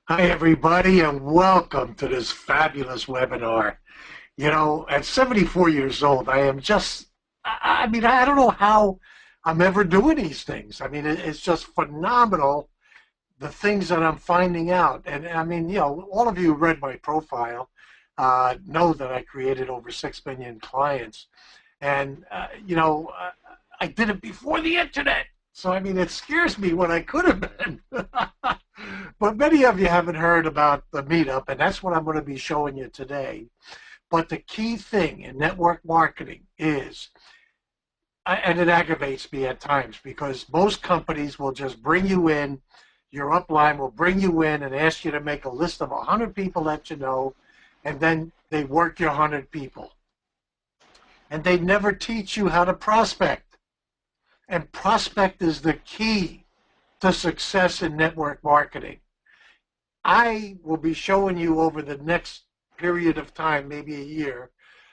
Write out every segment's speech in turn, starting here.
Hi, everybody, and welcome to this fabulous webinar. At 74 years old, I am just, I don't know how I'm ever doing these things. It's just phenomenal, the things that I'm finding out. And all of you who read my profile know that I created over 6 million clients. And, I did it before the internet. So, it scares me what I could have been. But many of you haven't heard about the meetup, and that's what I'm going to be showing you today. But the key thing in network marketing is, and it aggravates me at times because most companies will just bring you in, your upline will bring you in and ask you to make a list of 100 people that you know, and then they work your 100 people. And they never teach you how to prospect. And prospect is the key to success in network marketing. I will be showing you over the next period of time, maybe a year,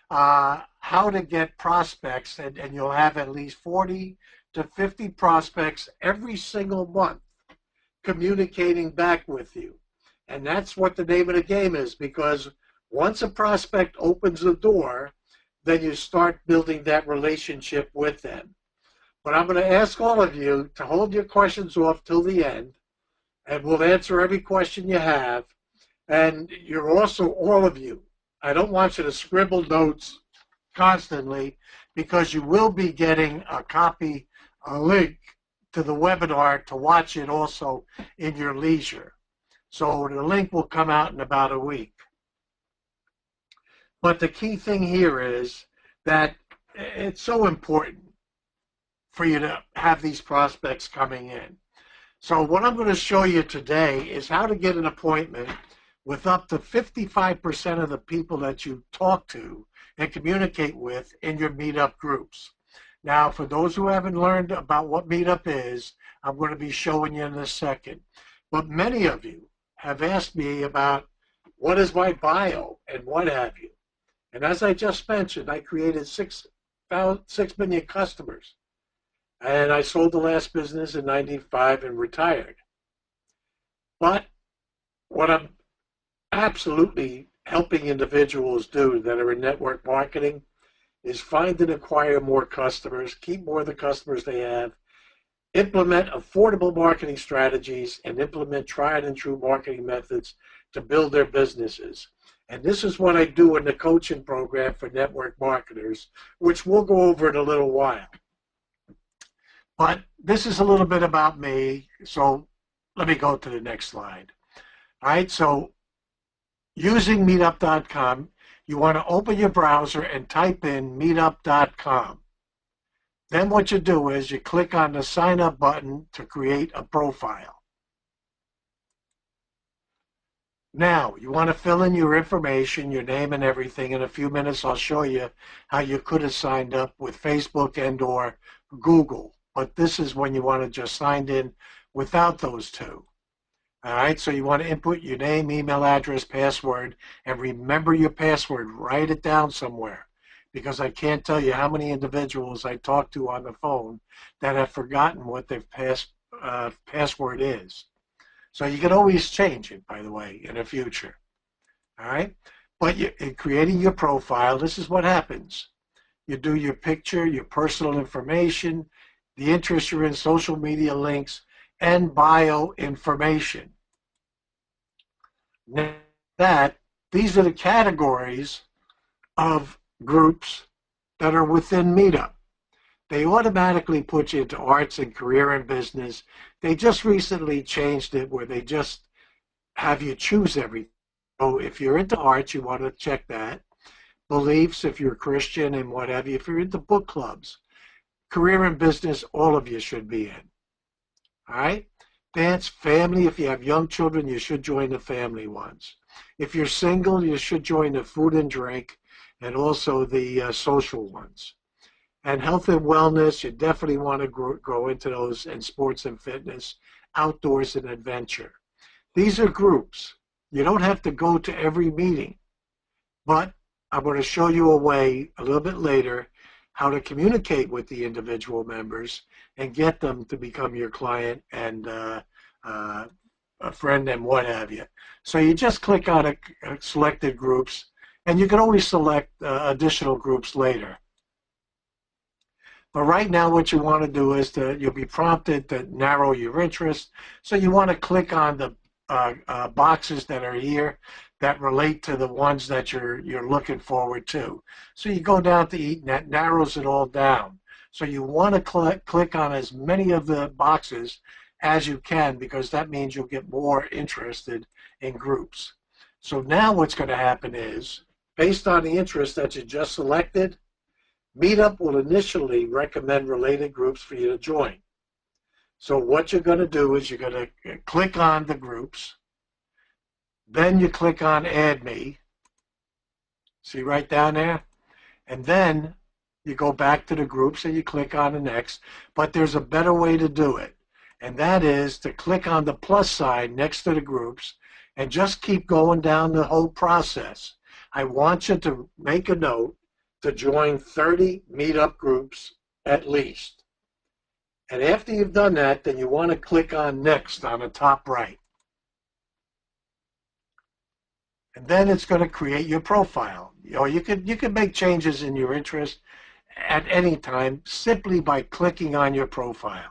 how to get prospects, and you'll have at least 40 to 50 prospects every single month communicating back with you. And that's what the name of the game is, because once a prospect opens the door, then you start building that relationship with them. But I'm going to ask all of you to hold your questions off till the end, and we'll answer every question you have. And you're also, all of you, I don't want you to scribble notes constantly, because you will be getting a copy, a link to the webinar to watch it also in your leisure. So the link will come out in about a week. But the key thing here is that it's so important for you to have these prospects coming in. So what I'm going to show you today is how to get an appointment with up to 55% of the people that you talk to and communicate with in your meetup groups. Now, for those who haven't learned about what meetup is, I'm going to be showing you in a second. But many of you have asked me about what is my bio and what have you. And as I just mentioned, I created 6 million customers. And I sold the last business in 95 and retired. But what I'm absolutely helping individuals do that are in network marketing is find and acquire more customers, keep more of the customers they have, implement affordable marketing strategies, and implement tried and true marketing methods to build their businesses. And this is what I do in the coaching program for network marketers, which we'll go over in a little while. But this is a little bit about me, so let me go to the next slide. All right, so using meetup.com, you want to open your browser and type in meetup.com. Then what you do is you click on the sign up button to create a profile. Now, you want to fill in your information, your name and everything. In a few minutes, I'll show you how you could have signed up with Facebook and or Google. But this is when you want to just sign in without those two. All right, so you want to input your name, email address, password, and remember your password. Write it down somewhere, because I can't tell you how many individuals I talk to on the phone that have forgotten what their password is. So you can always change it, by the way, in the future. All right, but in creating your profile, this is what happens. You do your picture, your personal information, the interest you're in, social media links, and bio information. Now these are the categories of groups that are within Meetup. They automatically put you into arts and career and business. They just recently changed it where they just have you choose everything. So if you're into arts, you want to check that. Beliefs, if you're Christian and what have you. If you're into book clubs, career and business, all of you should be in. All right? Dance, family, if you have young children, you should join the family ones. If you're single, you should join the food and drink and also the social ones. And health and wellness, you definitely want to go into those, and sports and fitness, outdoors and adventure. These are groups. You don't have to go to every meeting, but I'm going to show you a way a little bit later how to communicate with the individual members and get them to become your client and a friend and what have you. So you just click on selected groups, and you can always select additional groups later. But right now what you want to do is you'll be prompted to narrow your interest. So you want to click on the boxes that are here that relate to the ones that you're looking forward to. So you go down to eat, and that narrows it all down. So you want to click on as many of the boxes as you can, because that means you'll get more interested in groups. So now what's going to happen is, based on the interest that you just selected, Meetup will initially recommend related groups for you to join. So what you're going to do is you're going to click on the groups, then you click on Add Me, see right down there, and then you go back to the groups and you click on the next. But there's a better way to do it, and that is to click on the plus sign next to the groups and just keep going down the whole process. I want you to make a note to join 30 Meetup groups at least. And after you've done that, then you want to click on Next on the top right. And then it's going to create your profile. You can make changes in your interest at any time simply by clicking on your profile.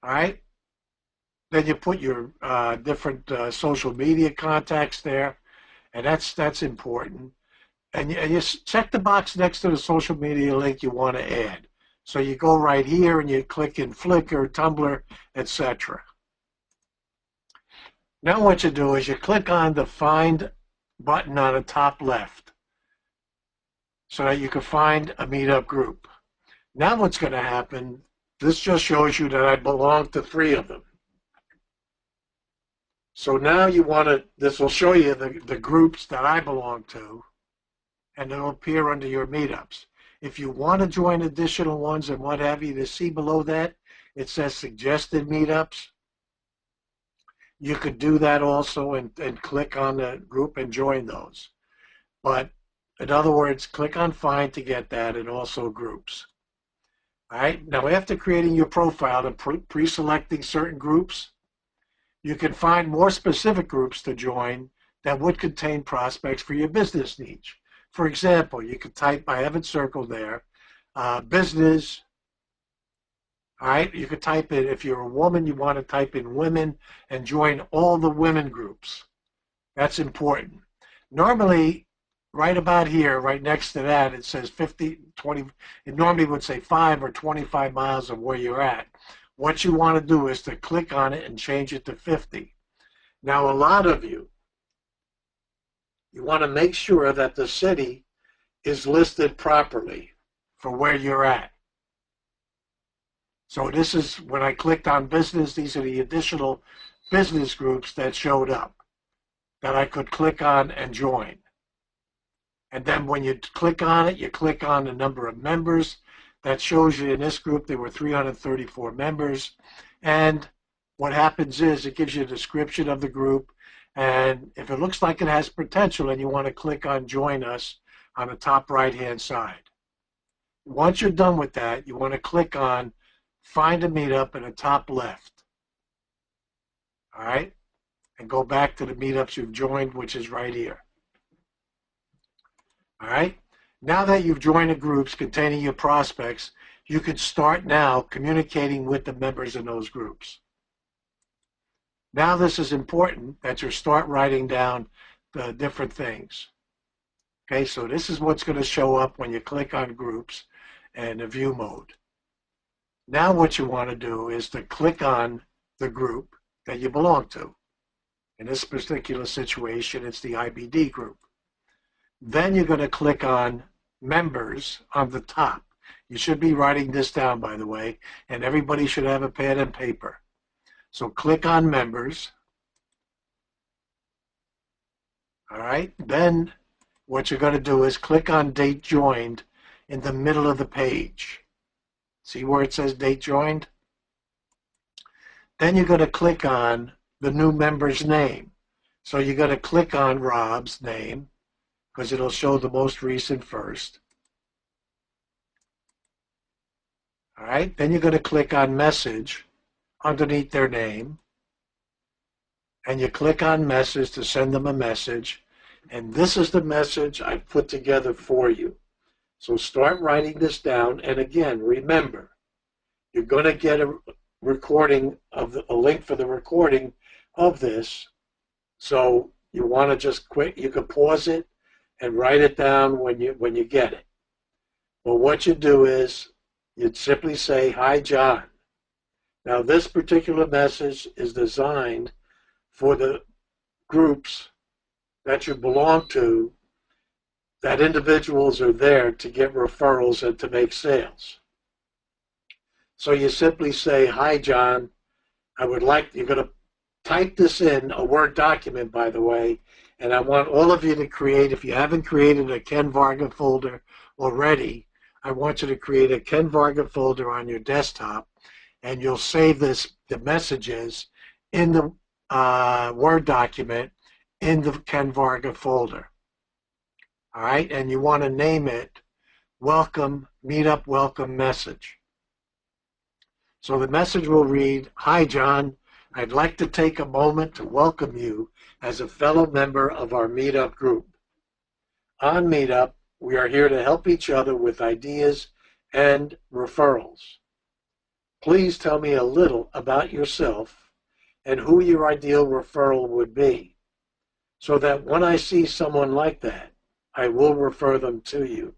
All right? Then you put your different social media contacts there, and that's important. And you check the box next to the social media link you want to add. So you go right here and you click in Flickr, Tumblr, etc. Now what you do is you click on the Find button on the top left so that you can find a Meetup group. Now what's going to happen, this just shows you that I belong to 3 of them. So now this will show you the groups that I belong to, and it'll appear under your meetups. If you want to join additional ones and what have you, to see below that, it says suggested meetups. You could do that also and click on the group and join those. But in other words, click on find to get that, and also groups. All right, now after creating your profile and pre-selecting certain groups, you can find more specific groups to join that would contain prospects for your business needs. For example, you could type, I have it circled there, business. All right, you could type in, if you're a woman, you want to type in women and join all the women groups. That's important. Normally, right about here, right next to that, it says 50, 20, it normally would say 5 or 25 miles of where you're at. What you want to do is to click on it and change it to 50. Now, a lot of you want to make sure that the city is listed properly for where you're at. So this is, when I clicked on business, these are the additional business groups that showed up that I could click on and join. And then when you click on it, you click on the number of members. That shows you in this group there were 334 members. And what happens is it gives you a description of the group. And if it looks like it has potential and you want to click on Join Us on the top right-hand side. Once you're done with that, you want to click on Find a Meetup in the top left. All right? And go back to the meetups you've joined, which is right here. All right? Now that you've joined the groups containing your prospects, you can start now communicating with the members in those groups. Now this is important that you start writing down the different things. Okay, so this is what's going to show up when you click on groups and the view mode. Now what you want to do is to click on the group that you belong to. In this particular situation, it's the IBD group. Then you're going to click on members on the top. You should be writing this down, by the way, and everybody should have a pen and paper. So click on members. All right, then what you're going to do is click on date joined in the middle of the page. See where it says date joined? Then you're going to click on the new member's name. So you're going to click on Rob's name because it'll show the most recent first. All right, then you're going to click on message underneath their name. and you click on message to send them a message. And this is the message I put together for you. So start writing this down. And again, remember, you're going to get a recording of a link for the recording of this. So you want to just quit. You can pause it and write it down when you get it. Well, what you do is you'd simply say, "Hi, John." Now, this particular message is designed for the groups that you belong to, that individuals are there to get referrals and to make sales. So you simply say, "Hi, John. You're going to type this in a Word document, by the way, and I want all of you to create, if you haven't created a Ken Varga folder already, I want you to create a Ken Varga folder on your desktop, and you'll save the messages in the Word document in the Ken Varga folder. All right, and you want to name it Welcome, Meetup Welcome Message. So the message will read, "Hi, John. I'd like to take a moment to welcome you as a fellow member of our Meetup group. On Meetup, we are here to help each other with ideas and referrals. Please tell me a little about yourself and who your ideal referral would be, so that when I see someone like that, I will refer them to you.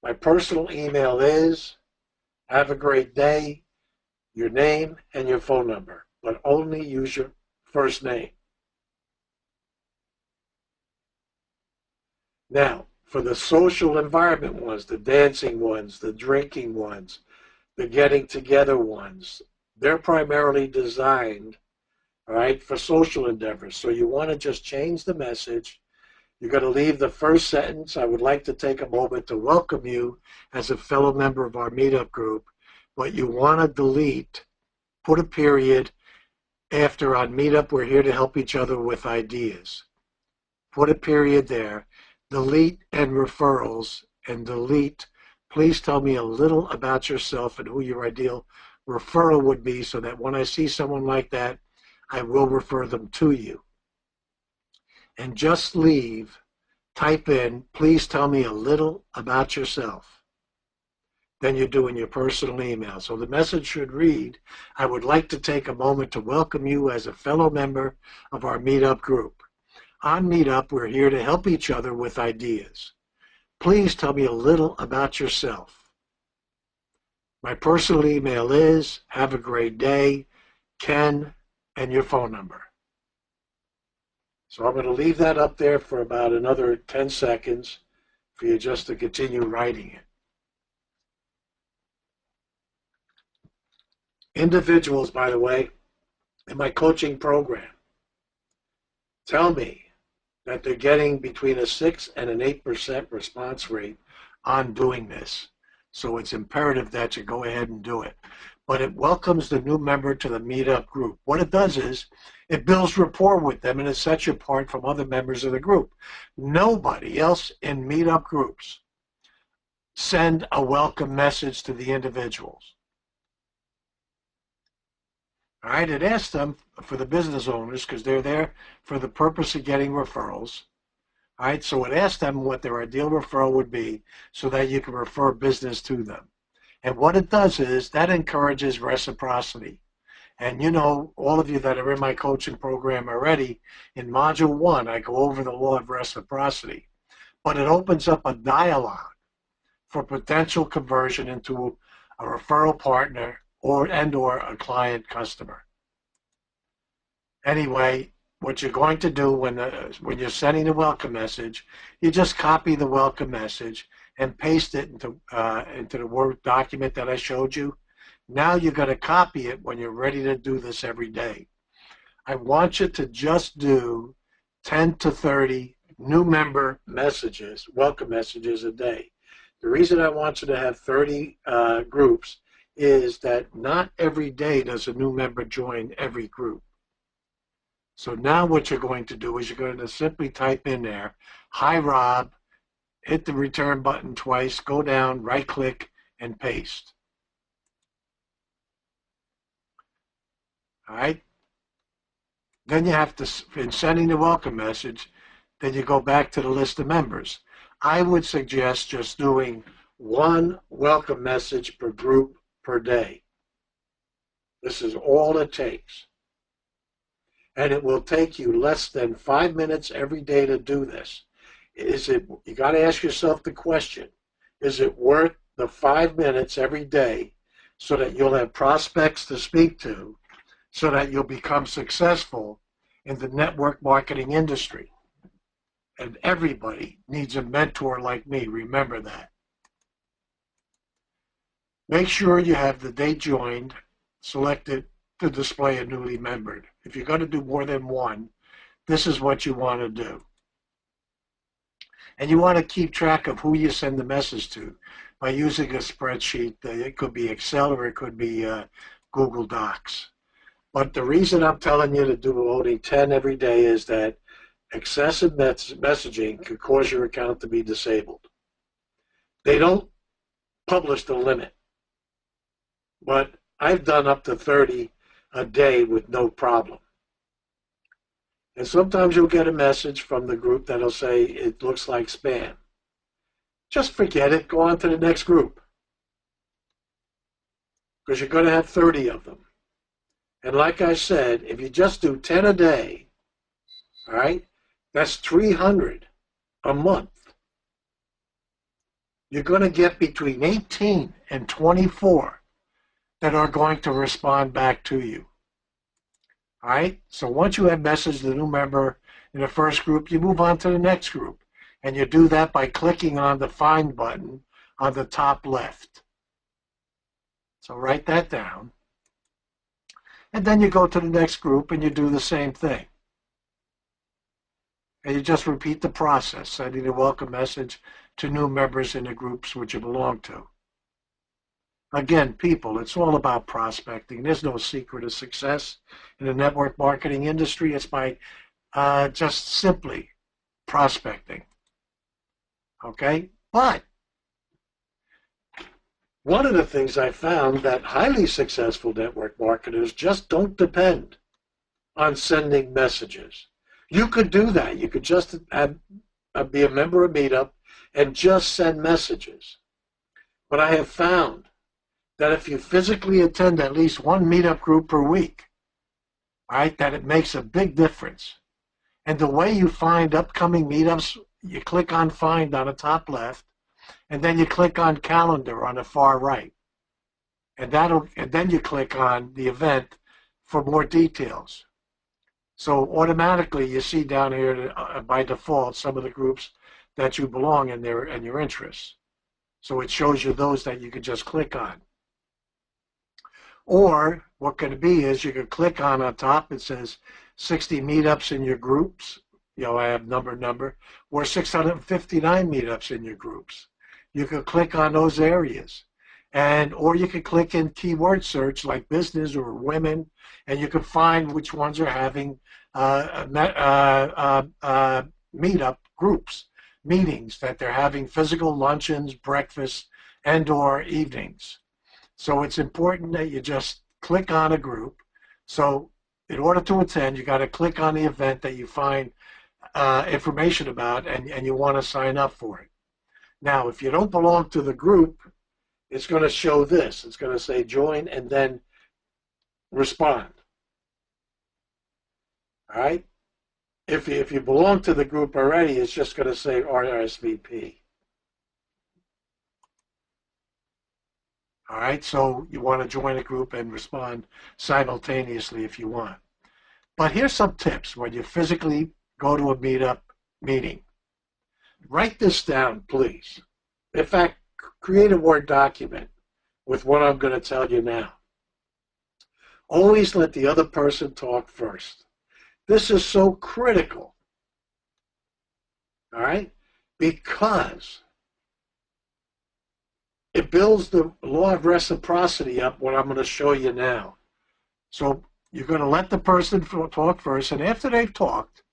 My personal email is, have a great day, your name and your phone number, but only use your first name." Now, for the social environment ones, the dancing ones, the drinking ones, the getting together ones, they're primarily designed, all right, for social endeavors. So you want to just change the message. You're going to leave the first sentence, "I would like to take a moment to welcome you as a fellow member of our Meetup group," but you want to delete, put a period after "On Meetup, we're here to help each other with ideas." Put a period there. Delete "and referrals," and delete "please tell me a little about yourself and who your ideal referral would be, so that when I see someone like that, I will refer them to you." And just leave, type in "please tell me a little about yourself." Then you're doing your personal email. So the message should read, "I would like to take a moment to welcome you as a fellow member of our Meetup group. On Meetup, we're here to help each other with ideas. Please tell me a little about yourself. My personal email is, have a great day, Ken, and your phone number." So I'm going to leave that up there for about another 10 seconds for you just to continue writing it. Individuals, by the way, in my coaching program tell me that they're getting between a 6 and an 8% response rate on doing this. So it's imperative that you go ahead and do it. But it welcomes the new member to the Meetup group. What it does is it builds rapport with them, and it sets you apart from other members of the group. Nobody else in Meetup groups send a welcome message to the individuals. All right, it asks them, for the business owners, because they're there for the purpose of getting referrals. All right, so it asks them what their ideal referral would be so that you can refer business to them. And what it does is that encourages reciprocity. And you know, all of you that are in my coaching program already, in Module 1, I go over the law of reciprocity. But it opens up a dialogue for potential conversion into a referral partner or a client customer. Anyway, what you're going to do when you're sending a welcome message, you just copy the welcome message and paste it into the Word document that I showed you. Now you're going to copy it when you're ready to do this every day. I want you to just do 10 to 30 new member messages, welcome messages a day. The reason I want you to have 30 groups is that not every day does a new member join every group. So now what you're going to do is you're going to simply type in there, "Hi, Rob," hit the return button twice, go down, right-click, and paste. All right? Then you have to, in sending the welcome message, then you go back to the list of members. I would suggest just doing one welcome message per group per day. This is all it takes. And it will take you less than 5 minutes every day to do this. You got to ask yourself the question, is it worth the 5 minutes every day so that you'll have prospects to speak to, so that you'll become successful in the network marketing industry? And everybody needs a mentor like me. Remember that. Make sure you have the date joined selected to display a newly membered. If you're going to do more than one, this is what you want to do. And you want to keep track of who you send the message to by using a spreadsheet. It could be Excel or it could be Google Docs. But the reason I'm telling you to do only 10 every day is that excessive messaging could cause your account to be disabled. They don't publish the limit, but I've done up to 30 a day with no problem. And sometimes you'll get a message from the group that'll say it looks like spam. Just forget it, go on to the next group, because you're going to have 30 of them. And like I said, if you just do 10 a day, all right, that's 300 a month. You're going to get between 18 and 24 that are going to respond back to you. All right, so once you have messaged the new member in the first group, you move on to the next group. And you do that by clicking on the Find button on the top left. So write that down. And then you go to the next group and you do the same thing. And you just repeat the process, sending a welcome message to new members in the groups which you belong to. Again, people, it's all about prospecting. There's no secret of success in the network marketing industry. It's by just simply prospecting. Okay? But one of the things I found that highly successful network marketers just don't depend on sending messages. You could do that. You could just be a member of Meetup and just send messages. But I have found that if you physically attend at least one Meetup group per week, right, that it makes a big difference. And the way you find upcoming Meetups, you click on Find on the top left, and then you click on Calendar on the far right. And then you click on the event for more details. So automatically you see down here by default some of the groups that you belong in there and your interests. So it shows you those that you can just click on. Or what could it be is you could click on top, it says 60 meetups in your groups. I have number, or 659 meetups in your groups. You could click on those areas. Or you could click in keyword search like business or women, and you can find which ones are having meetup groups, meetings that they're having physical luncheons, breakfasts, and or evenings. So it's important that you just click on a group. So in order to attend, you got to click on the event that you find information about and you want to sign up for it. Now, if you don't belong to the group, it's going to show this. It's going to say join and then respond. All right? If you belong to the group already, it's just going to say RSVP. All right, so you want to join a group and respond simultaneously if you want. But here's some tips when you physically go to a Meetup meeting. Write this down, please. In fact, create a Word document with what I'm going to tell you now. Always let the other person talk first. This is so critical, all right, because it builds the law of reciprocity up, what I'm going to show you now. So you're going to let the person talk first, and after they've talked,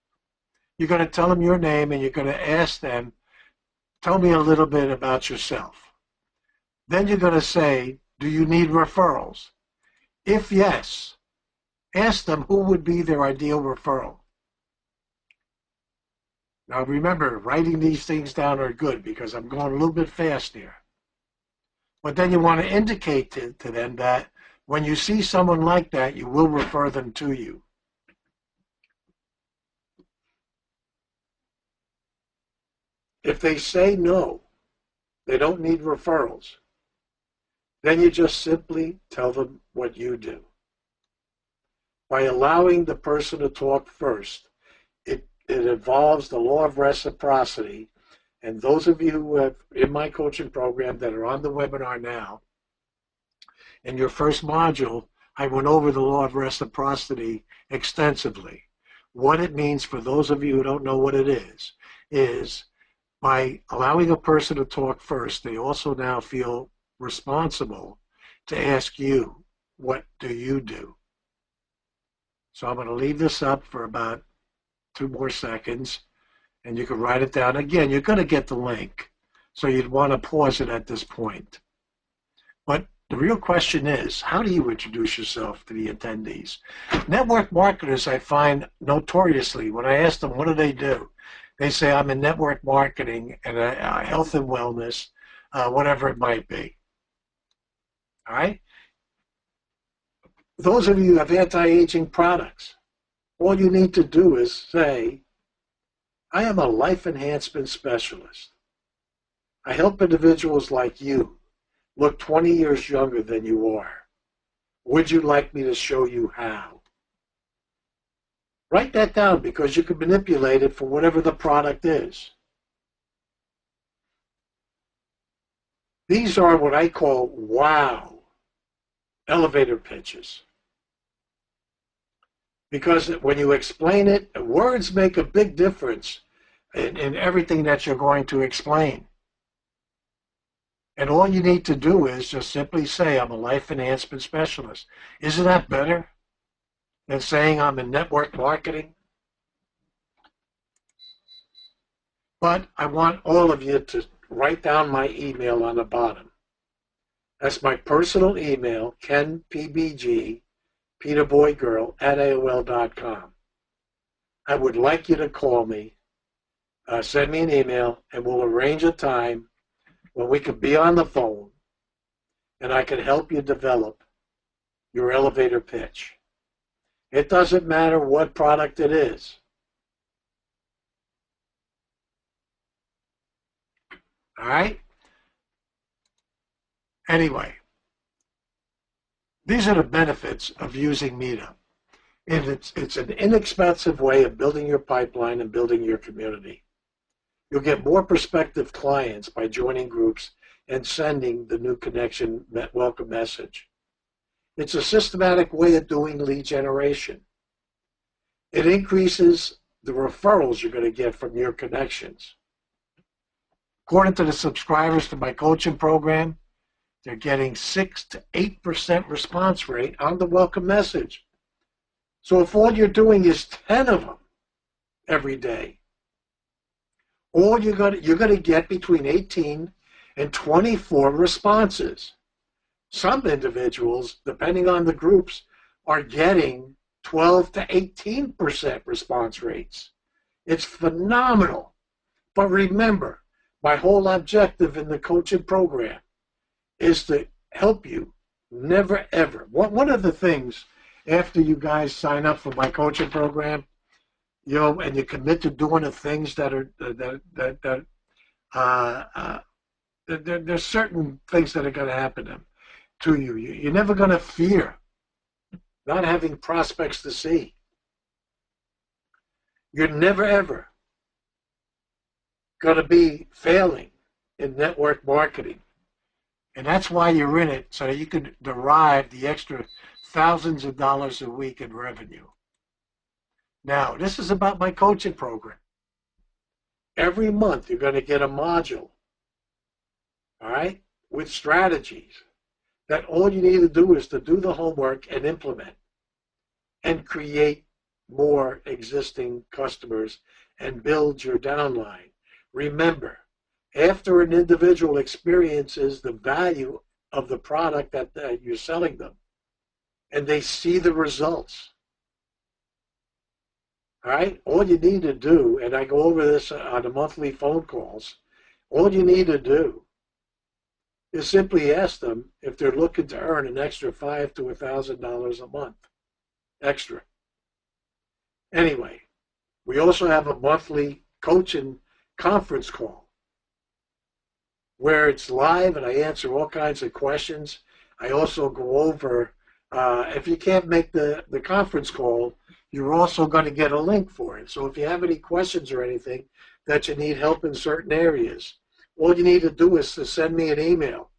you're going to tell them your name, and you're going to ask them, tell me a little bit about yourself. Then you're going to say, do you need referrals? If yes, Ask them who would be their ideal referral. Now remember, writing these things down are good because I'm going a little bit fast here. But then you want to indicate to them that when you see someone like that, you will refer them to you. If they say no, they don't need referrals, then you just simply tell them what you do. By allowing the person to talk first, it involves the law of reciprocity. And those of you who have in my coaching program that are on the webinar now, in your first module, I went over the law of reciprocity extensively. What it means for those of you who don't know what it is by allowing a person to talk first, they also now feel responsible to ask you, what do you do? So I'm going to leave this up for about 2 more seconds, and you can write it down. Again, you're going to get the link, so you'd want to pause it at this point. But the real question is, how do you introduce yourself to the attendees? Network marketers, I find notoriously, when I ask them, what do they do? They say, I'm in network marketing and health and wellness, whatever it might be. All right? Those of you who have anti-aging products, all you need to do is say, I am a life enhancement specialist. I help individuals like you look 20 years younger than you are. Would you like me to show you how? Write that down because you can manipulate it for whatever the product is. These are what I call wow elevator pitches. Because when you explain it, words make a big difference in everything that you're going to explain. And all you need to do is just simply say, I'm a life enhancement specialist. Isn't that better than saying I'm in network marketing? But I want all of you to write down my email on the bottom. That's my personal email, kenpbg, peterboygirl at AOL.com. I would like you to call me, send me an email, and we'll arrange a time when we can be on the phone and I can help you develop your elevator pitch. It doesn't matter what product it is. All right? Anyway, these are the benefits of using Meetup. And it's an inexpensive way of building your pipeline and building your community. You'll get more prospective clients by joining groups and sending the new connection welcome message. It's a systematic way of doing lead generation. It increases the referrals you're going to get from your connections. According to the subscribers to my coaching program, they're getting 6 to 8% response rate on the welcome message. So if all you're doing is 10 of them every day, all you're going to get between 18 and 24 responses. Some individuals, depending on the groups, are getting 12 to 18% response rates. It's phenomenal. But remember, my whole objective in the coaching program is to help you never ever. One of the things after you guys sign up for my coaching program, and you commit to doing the things that are there's certain things that are going to happen to you. You're never going to fear not having prospects to see. You're never ever going to be failing in network marketing. And that's why you're in it, so that you can derive the extra thousands of dollars a week in revenue. Now, this is about my coaching program. Every month you're going to get a module, all right, with strategies that all you need to do is to do the homework and implement and create more existing customers and build your downline. Remember, after an individual experiences the value of the product that you're selling them, and they see the results, All right? All you need to do, and I go over this on the monthly phone calls, all you need to do is simply ask them if they're looking to earn an extra $500 to $1,000 a month extra. Anyway, we also have a monthly coaching conference call where it's live and I answer all kinds of questions. I also go over, if you can't make the conference call, you're also going to get a link for it. So if you have any questions or anything that you need help in certain areas, all you need to do is to send me an email.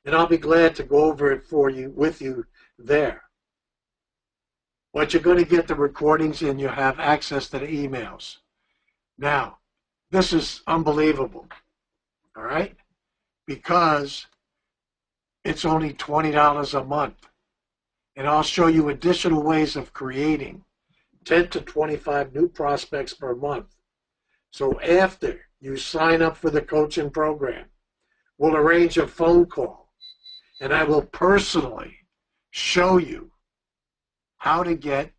And I'll be glad to go over it for you, with you there. But you're going to get the recordings and you'll have access to the emails. Now, this is unbelievable, all right? Because it's only $20 a month. And I'll show you additional ways of creating 10 to 25 new prospects per month. So after you sign up for the coaching program, we'll arrange a phone call, and I will personally show you how to get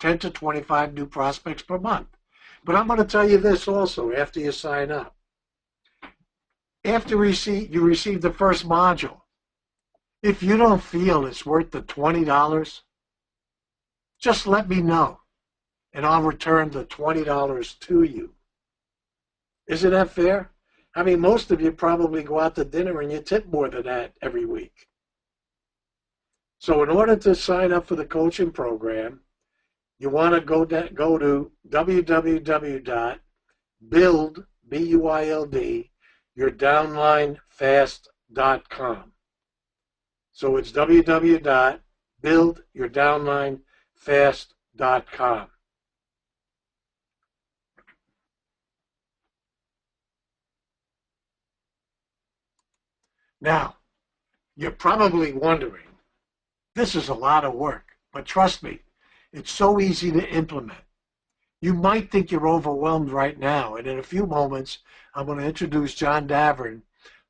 10 to 25 new prospects per month. But I'm going to tell you this also after you sign up. After you receive the first module, if you don't feel it's worth the $20, just let me know, and I'll return the $20 to you. Isn't that fair? I mean, most of you probably go out to dinner and you tip more than that every week. So in order to sign up for the coaching program, you want to go to www.build, B-U-I-L-D, yourdownlinefast.com. So it's www.buildyourdownlinefast.com. Now, you're probably wondering, this is a lot of work, but trust me, it's so easy to implement. You might think you're overwhelmed right now, and in a few moments, I'm going to introduce John Davern,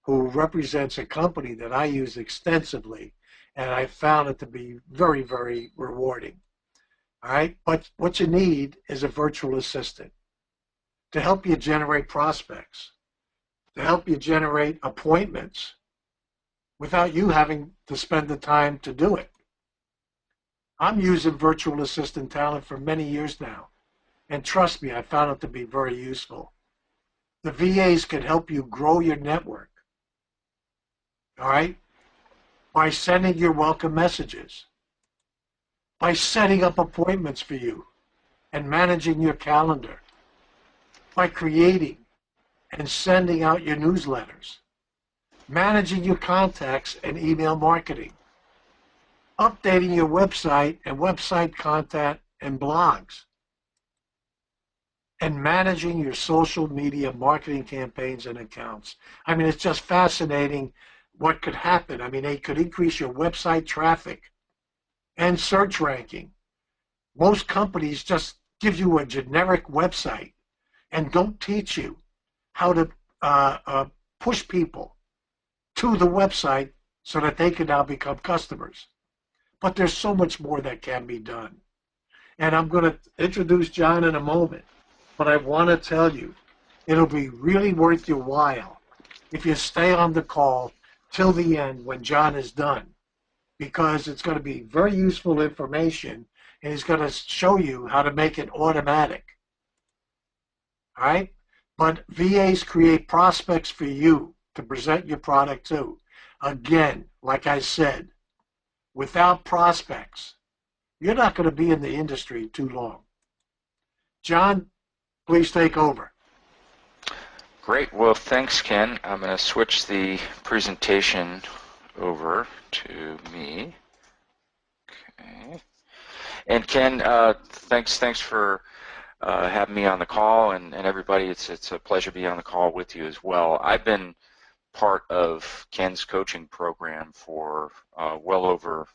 who represents a company that I use extensively, and I found it to be very, very rewarding. All right, but what you need is a virtual assistant to help you generate prospects, to help you generate appointments without you having to spend the time to do it. I'm using virtual assistant talent for many years now, and trust me, I found it to be very useful. The VAs can help you grow your network, all right, by sending your welcome messages, by setting up appointments for you and managing your calendar, by creating and sending out your newsletters, managing your contacts and email marketing, updating your website and website content and blogs, and managing your social media marketing campaigns and accounts. I mean, it's just fascinating what could happen. I mean, they could increase your website traffic and search ranking. Most companies just give you a generic website and don't teach you how to push people to the website so that they can now become customers. But there's so much more that can be done. And I'm going to introduce John in a moment, but I want to tell you, it'll be really worth your while if you stay on the call till the end when John is done, because it's going to be very useful information, and he's going to show you how to make it automatic. All right? But VAs create prospects for you to present your product to. Again, like I said, without prospects, you're not going to be in the industry too long. John, please take over. Great. Well, thanks, Ken. I'm going to switch the presentation over to me. Okay. And Ken, thanks for having me on the call, and everybody. It's a pleasure to be on the call with you as well. I've been part of Ken's coaching program for well over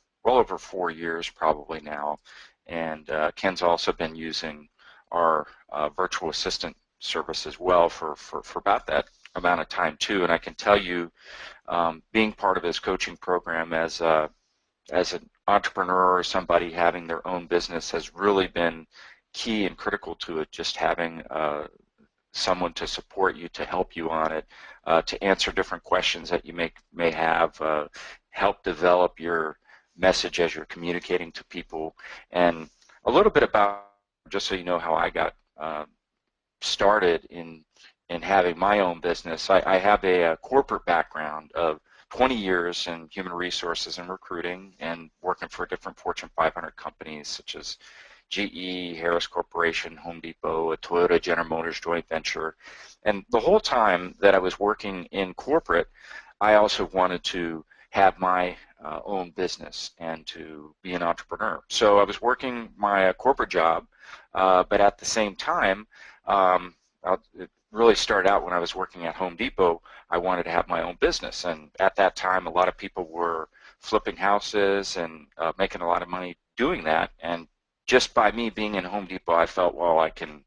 4 years probably now, and Ken's also been using our virtual assistant service as well for about that amount of time too. And I can tell you, being part of his coaching program as an entrepreneur or somebody having their own business has really been key and critical to it, just having someone to support you, to help you on it, to answer different questions that you may have, help develop your message as you're communicating to people. And a little bit about, just so you know how I got started in having my own business. I have a corporate background of 20 years in human resources and recruiting, and working for different Fortune 500 companies such as GE, Harris Corporation, Home Depot, a Toyota General Motors joint venture. And the whole time that I was working in corporate, I also wanted to have my own business and to be an entrepreneur. So I was working my corporate job, but at the same time, it really started out when I was working at Home Depot. I wanted to have my own business, and at that time a lot of people were flipping houses and making a lot of money doing that. And just by me being in Home Depot, I felt, well, I can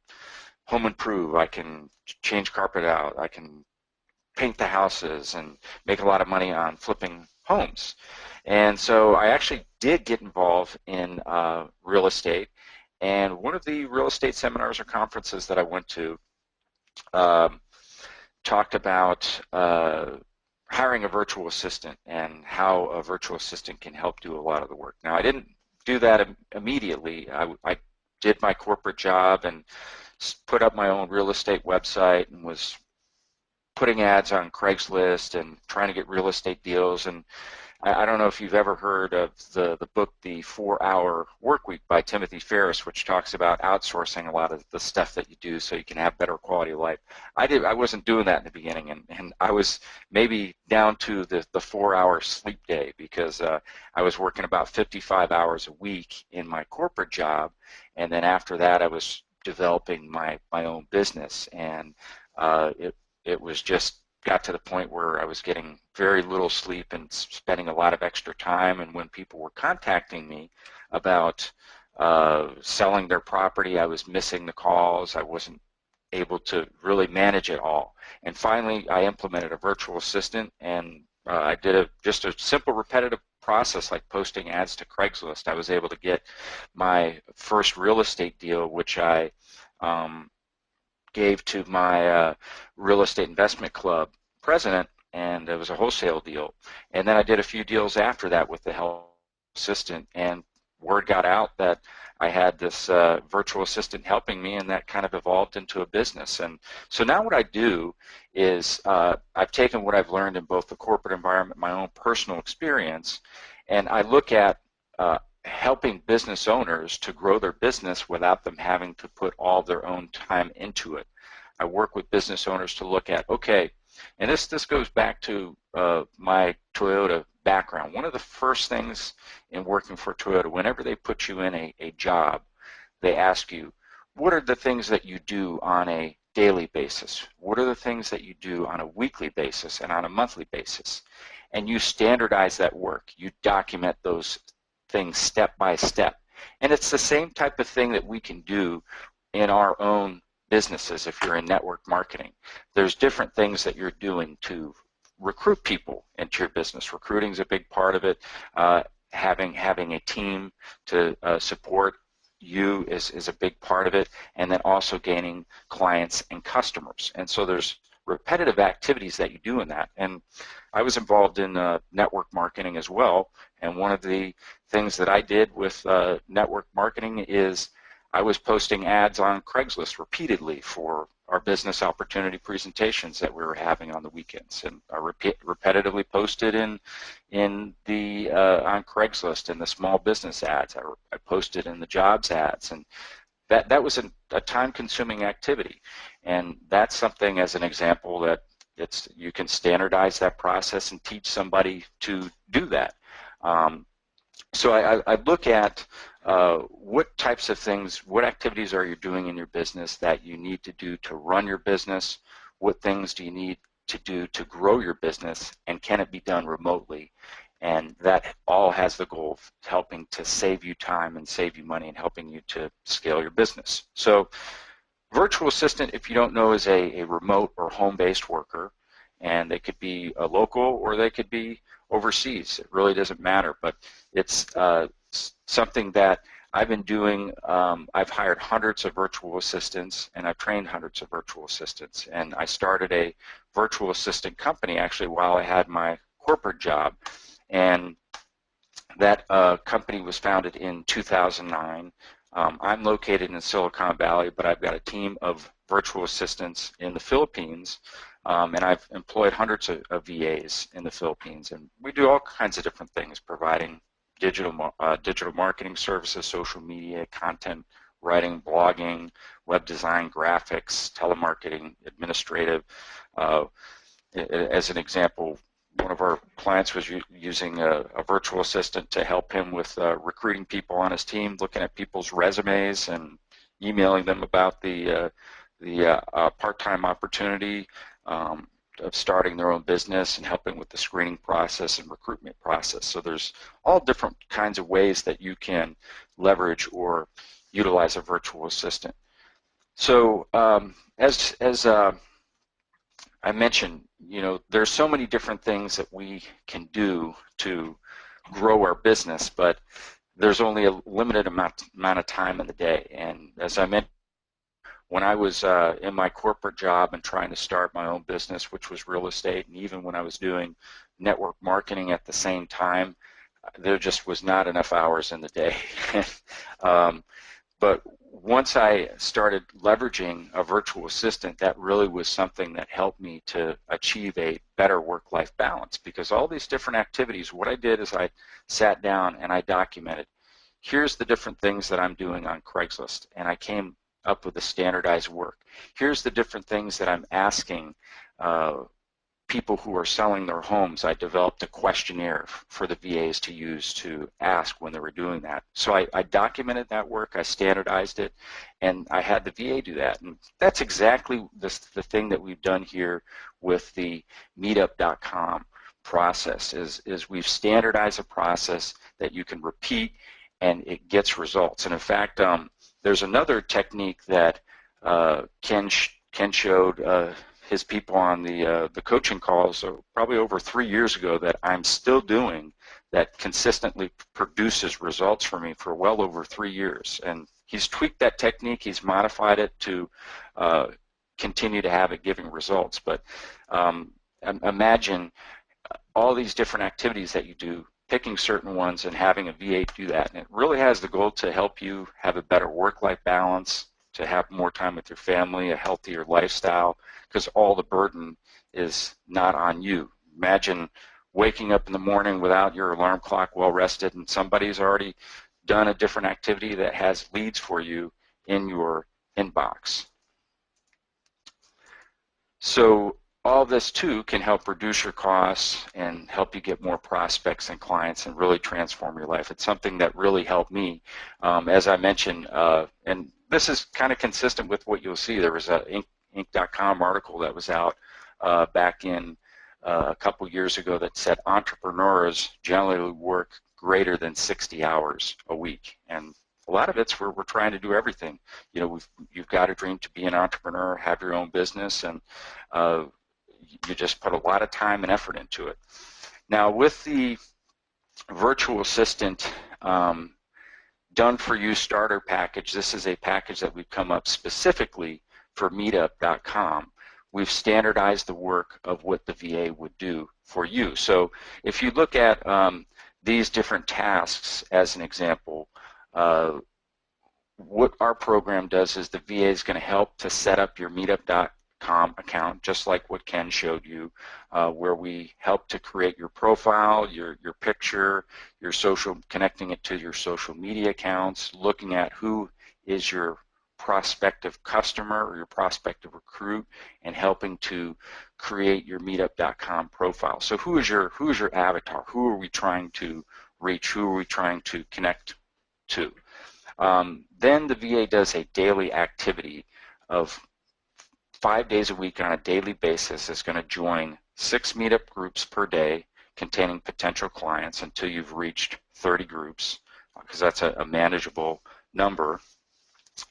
home improve, I can change carpet out, I can paint the houses and make a lot of money on flipping homes. And so I actually did get involved in real estate. And one of the real estate seminars or conferences that I went to talked about hiring a virtual assistant and how a virtual assistant can help do a lot of the work. Now, I didn't do that immediately. I did my corporate job and put up my own real estate website and was putting ads on Craigslist and trying to get real estate deals. And I don't know if you've ever heard of the book, The 4-Hour Workweek by Timothy Ferriss, which talks about outsourcing a lot of the stuff that you do so you can have better quality of life. I wasn't doing that in the beginning, and I was maybe down to the 4-hour sleep day, because I was working about 55 hours a week in my corporate job, and then after that I was developing my own business, and it was just got to the point where I was getting very little sleep and spending a lot of extra time. And when people were contacting me about selling their property, I was missing the calls. I wasn't able to really manage it all. And finally, I implemented a virtual assistant, and I did just a simple repetitive process like posting ads to Craigslist. I was able to get my first real estate deal, which I gave to my real estate investment club president, and it was a wholesale deal. And then I did a few deals after that with the help assistant, and word got out that I had this virtual assistant helping me, and that kind of evolved into a business. And so now what I do is I've taken what I've learned in both the corporate environment, my own personal experience, and I look at helping business owners to grow their business without them having to put all their own time into it. I work with business owners to look at, okay, and this goes back to my Toyota background. One of the first things in working for Toyota, whenever they put you in a job, they ask you, what are the things that you do on a daily basis? What are the things that you do on a weekly basis and on a monthly basis? And you standardize that work. You document those things step by step. And it's the same type of thing that we can do in our own businesses. If you're in network marketing, there's different things that you're doing to recruit people into your business. Recruiting is a big part of it. Having a team to support you is a big part of it, and then also gaining clients and customers. And so there's repetitive activities that you do in that. And I was involved in network marketing as well, and one of the things that I did with network marketing is I was posting ads on Craigslist repeatedly for our business opportunity presentations that we were having on the weekends, and I repetitively posted on Craigslist in the small business ads. I posted in the jobs ads, and that was a time-consuming activity. And that's something, as an example, that you can standardize that process and teach somebody to do that. So I look at what types of things, what activities are you doing in your business that you need to do to run your business? What things do you need to do to grow your business, and can it be done remotely? And that all has the goal of helping to save you time and save you money and helping you to scale your business. So virtual assistant, if you don't know, is a remote or home-based worker, and they could be a local or they could be overseas. It really doesn't matter, but it's something that I've been doing, I've hired hundreds of virtual assistants, and I've trained hundreds of virtual assistants. And I started a virtual assistant company actually while I had my corporate job. And that company was founded in 2009. I'm located in Silicon Valley, but I've got a team of virtual assistants in the Philippines, and I've employed hundreds of VAs in the Philippines. And we do all kinds of different things, providing digital marketing services, social media, content writing, blogging, web design, graphics, telemarketing, administrative. As an example, one of our clients was using a virtual assistant to help him with recruiting people on his team, looking at people's resumes and emailing them about the part-time opportunity of starting their own business, and helping with the screening process and recruitment process. So there's all different kinds of ways that you can leverage or utilize a virtual assistant. So as I mentioned, there's so many different things that we can do to grow our business, but there's only a limited amount of time in the day. And as I mentioned, when I was in my corporate job and trying to start my own business, which was real estate, and even when I was doing network marketing at the same time, there just was not enough hours in the day. But once I started leveraging a virtual assistant, that really was something that helped me to achieve a better work-life balance, because all these different activities, what I did is I sat down and I documented, here's the different things that I'm doing on Craigslist, and I came up with a standardized work. Here's the different things that I'm asking people who are selling their homes. I developed a questionnaire for the VAs to use to ask when they were doing that. So I documented that work, I standardized it, and I had the VA do that. And that's exactly the thing that we've done here with the Meetup.com process, is we've standardized a process that you can repeat and it gets results. And in fact, there's another technique that Ken showed his people on the coaching calls probably over 3 years ago, that I'm still doing, that consistently produces results for me for well over 3 years. And he's tweaked that technique, he's modified it to continue to have it giving results. But imagine all these different activities that you do, picking certain ones and having a VA do that. And it really has the goal to help you have a better work-life balance, to have more time with your family, a healthier lifestyle, because all the burden is not on you. Imagine waking up in the morning without your alarm clock, well rested, and somebody's already done a different activity that has leads for you in your inbox. So all this too can help reduce your costs and help you get more prospects and clients and really transform your life. It's something that really helped me. As I mentioned, and this is kind of consistent with what you'll see. There was a Inc.com article that was out back in a couple years ago that said entrepreneurs generally work greater than 60 hours a week. And a lot of it's where we're trying to do everything. You've got a dream to be an entrepreneur, have your own business, and you just put a lot of time and effort into it. Now with the virtual assistant Done For You starter package, this is a package that we've come up specifically for Meetup.com. We've standardized the work of what the VA would do for you. So if you look at these different tasks as an example, what our program does is the VA is going to help to set up your Meetup.com account, just like what Ken showed you, where we help to create your profile, your picture, your social, connecting it to your social media accounts, looking at who is your prospective customer or your prospective recruit, and helping to create your Meetup.com profile. So who is your avatar? Who are we trying to reach? Who are we trying to connect to? Then the VA does a daily activity of 5 days a week on a daily basis. Is going to join 6 meetup groups per day containing potential clients until you've reached 30 groups, because that's a manageable number.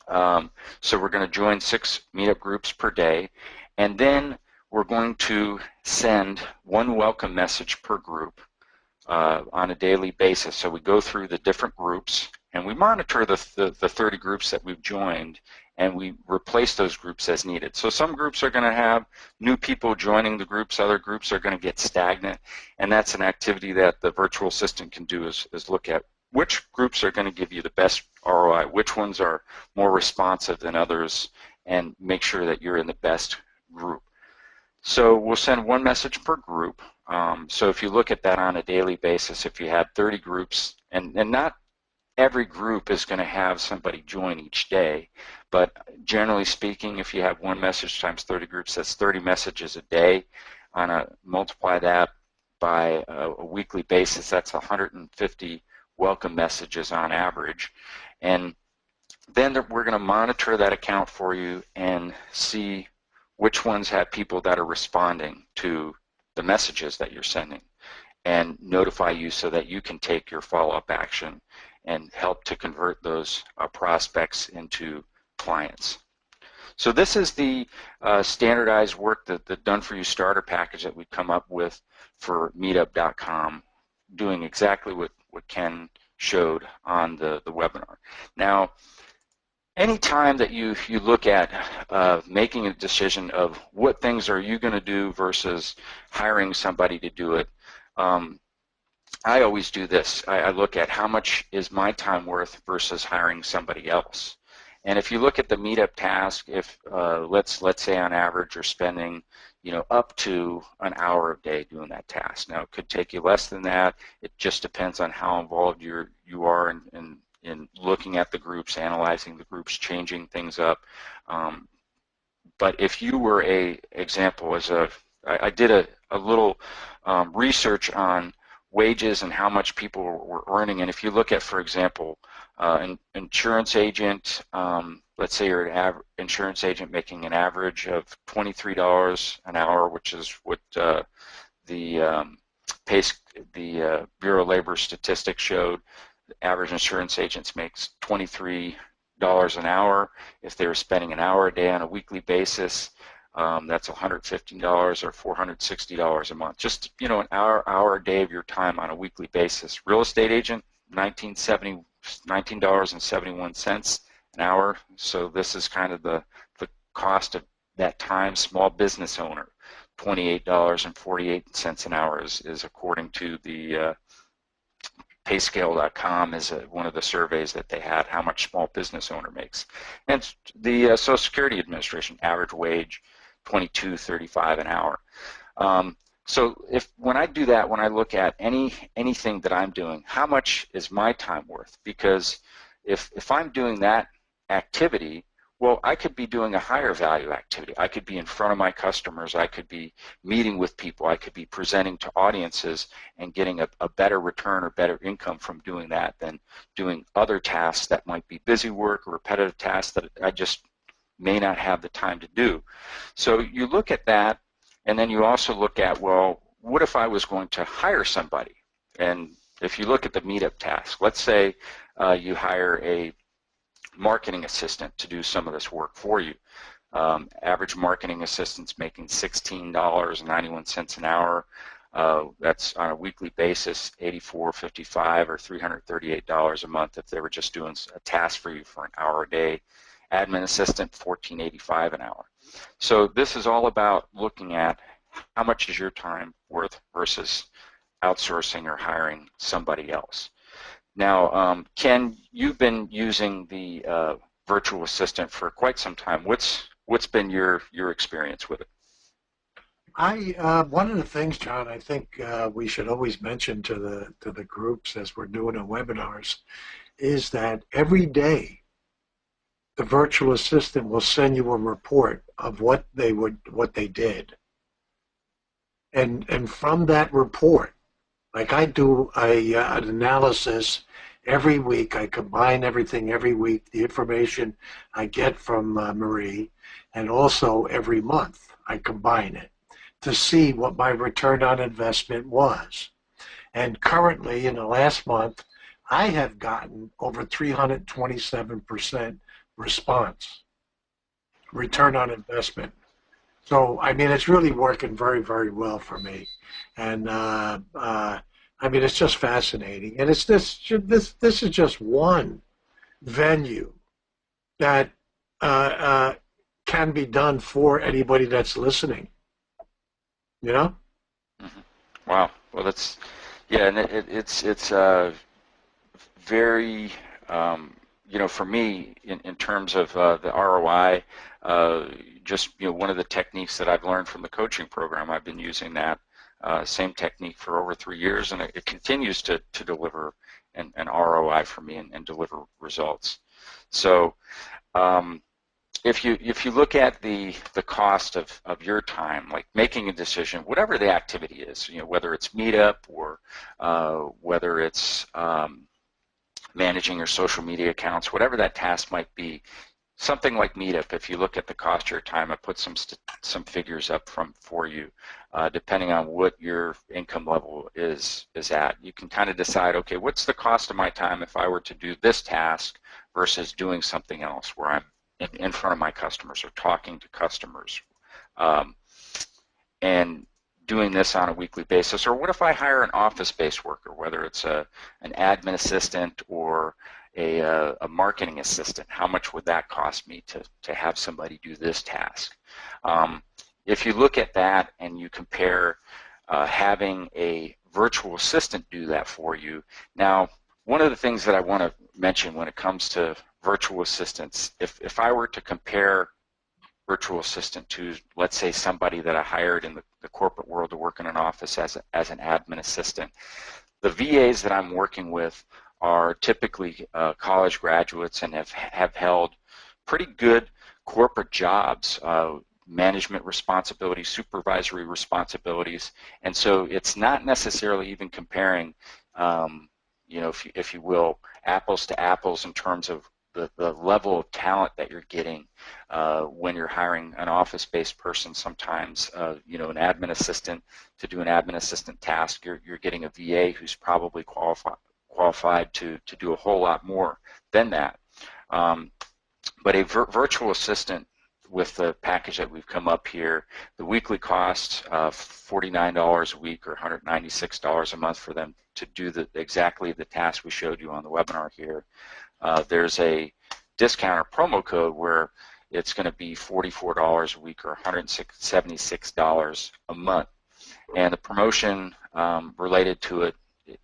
So we're going to join 6 meetup groups per day, and then we're going to send 1 welcome message per group on a daily basis. So we go through the different groups, And we monitor the 30 groups that we've joined, and we replace those groups as needed. So some groups are going to have new people joining the groups, other groups are going to get stagnant, and that's an activity that the virtual assistant can do is look at which groups are going to give you the best ROI, which ones are more responsive than others, and make sure that you're in the best group. So we'll send one message per group. So if you look at that on a daily basis, if you have 30 groups, and not every group is going to have somebody join each day, but generally speaking, if you have one message times 30 groups, that's 30 messages a day. Multiply that by a weekly basis, that's 150 welcome messages on average. And then we're going to monitor that account for you and see which ones have people that are responding to the messages that you're sending, and notify you so that you can take your follow-up action and help to convert those prospects into clients. So this is the standardized work, the Done For You starter package that we come up with for Meetup.com, doing exactly what Ken showed on the webinar. Now, anytime that you look at making a decision of what things are you going to do versus hiring somebody to do it, I always do this. I look at how much is my time worth versus hiring somebody else. And if you look at the Meetup task, if let's say on average you're spending up to an hour a day doing that task. Now it could take you less than that. It just depends on how involved you are in looking at the groups, analyzing the groups, changing things up. But if you were I did a little research on wages and how much people were earning, and if you look at, for example, an insurance agent, let's say you're an insurance agent making an average of $23 an hour, which is what the Bureau of Labor Statistics showed. The average insurance agents makes $23 an hour. If they were spending an hour a day on a weekly basis, that's $115 or $460 a month. Just an hour a day of your time on a weekly basis. Real estate agent, $19.71 an hour. So this is kind of the cost of that time. Small business owner, $28.48 an hour is according to the payscale.com is one of the surveys that they had, how much small business owner makes. And the Social Security Administration, average wage, $22.35 an hour. So when I do that, when I look at anything that I'm doing, how much is my time worth? Because if I'm doing that activity, well, I could be doing a higher value activity. I could be in front of my customers. I could be meeting with people. I could be presenting to audiences and getting a better return or better income from doing that than doing other tasks that might be busy work or repetitive tasks that I just may not have the time to do. So you look at that, and then you also look at, well, what if I was going to hire somebody? And if you look at the Meetup task, let's say you hire a marketing assistant to do some of this work for you. Average marketing assistant's making $16.91 an hour. That's on a weekly basis, $84.55 or $338 a month if they were just doing a task for you for an hour a day. Admin assistant, $14.85 an hour. So this is all about looking at how much is your time worth versus outsourcing or hiring somebody else. Now, Ken, you've been using the virtual assistant for quite some time. What's been your experience with it? One of the things, John, I think we should always mention to the groups as we're doing our webinars is that every day the virtual assistant will send you a report of what they did, and from that report, like I do an analysis every week. I combine everything every week, the information I get from Marie, and also every month I combine it to see what my return on investment was. And currently, in the last month, I have gotten over 327% response, return on investment. So, I mean, it's really working very, very well for me. And I mean, it's just fascinating, and it's this is just one venue that can be done for anybody that's listening. You know? Mhm. Wow. Well, that's yeah, and it's very for me in terms of the ROI, just one of the techniques that I've learned from the coaching program. I've been using that same technique for over 3 years, and it continues to deliver an ROI for me and deliver results. So. If you look at the cost of your time, like making a decision, whatever the activity is, whether it's Meetup or whether it's managing your social media accounts, whatever that task might be, something like Meetup, if you look at the cost of your time, I put some figures up for you, depending on what your income level is at. You can kind of decide, okay, what's the cost of my time if I were to do this task versus doing something else where I'm in front of my customers or talking to customers, and doing this on a weekly basis. Or what if I hire an office-based worker, whether it's an admin assistant or a marketing assistant? How much would that cost me to have somebody do this task? If you look at that and you compare having a virtual assistant do that for you. Now, one of the things that I want to mention when it comes to virtual assistants, if I were to compare virtual assistant to, let's say, somebody that I hired in the corporate world to work in an office as an admin assistant, the VAs that I'm working with are typically college graduates and have held pretty good corporate jobs, management responsibilities, supervisory responsibilities, and so it's not necessarily even comparing, if you will, apples to apples in terms of the level of talent that you're getting when you're hiring an office-based person. Sometimes, an admin assistant to do an admin assistant task, you're getting a VA who's probably qualified to do a whole lot more than that. But a virtual assistant with the package that we've come up here, the weekly cost of $49 a week or $196 a month for them to do exactly the task we showed you on the webinar here. There's a discount or promo code where it's going to be $44 a week or $176 a month. And the promotion related to it,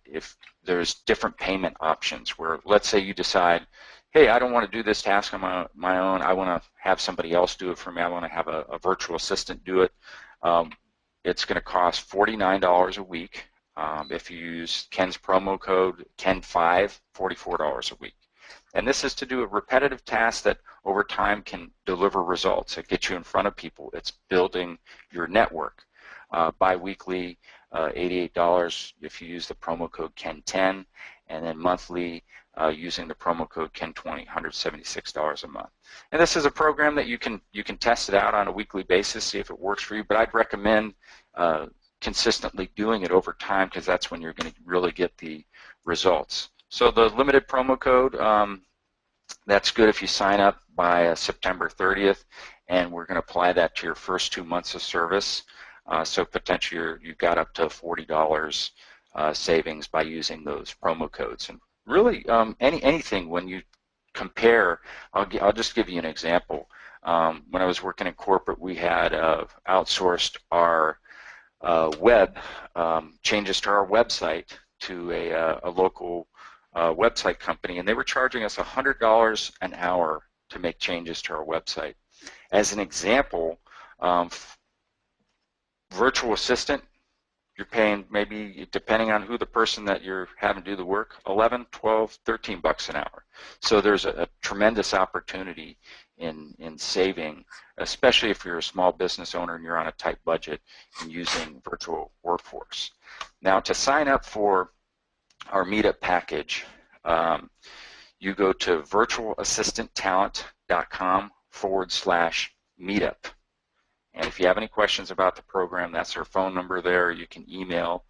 if there's different payment options where, let's say you decide, hey, I don't want to do this task on my own. I want to have somebody else do it for me. I want to have a virtual assistant do it. It's going to cost $49 a week. If you use Ken's promo code, Ken5, $44 a week. And this is to do a repetitive task that over time can deliver results. It gets you in front of people. It's building your network. Bi-weekly, $88 if you use the promo code Ken10, and then monthly using the promo code Ken20, $176 a month. And this is a program that you can test it out on a weekly basis, see if it works for you, but I'd recommend consistently doing it over time because that's when you're going to really get the results. So the limited promo code, that's good if you sign up by September 30th, and we're going to apply that to your first 2 months of service. So potentially you've got up to $40 savings by using those promo codes. And really, anything when you compare, I'll just give you an example. When I was working in corporate, we had outsourced our web changes to our website to a local website company, and they were charging us $100 an hour to make changes to our website. As an example, virtual assistant, you're paying maybe, depending on who the person that you're having do the work, 11, 12, 13 bucks an hour. So there's a tremendous opportunity in saving, especially if you're a small business owner and you're on a tight budget and using virtual workforce. Now, to sign up for our Meetup package, you go to virtualassistanttalent.com/meetup. And if you have any questions about the program, that's our phone number there. You can email,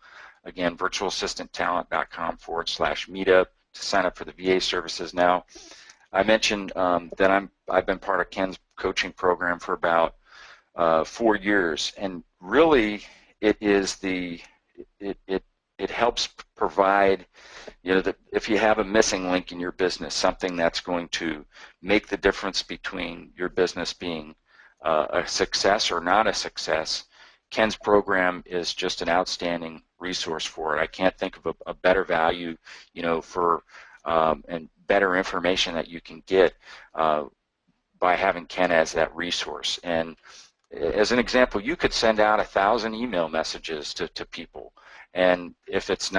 again, virtualassistanttalent.com/meetup to sign up for the VA services. Now, I mentioned that I've been part of Ken's coaching program for about 4 years, and really it is it it helps provide, if you have a missing link in your business, something that's going to make the difference between your business being a success or not a success, Ken's program is just an outstanding resource for it. I can't think of a better value, for and better information that you can get by having Ken as that resource. And as an example, you could send out 1,000 email messages to people, and if it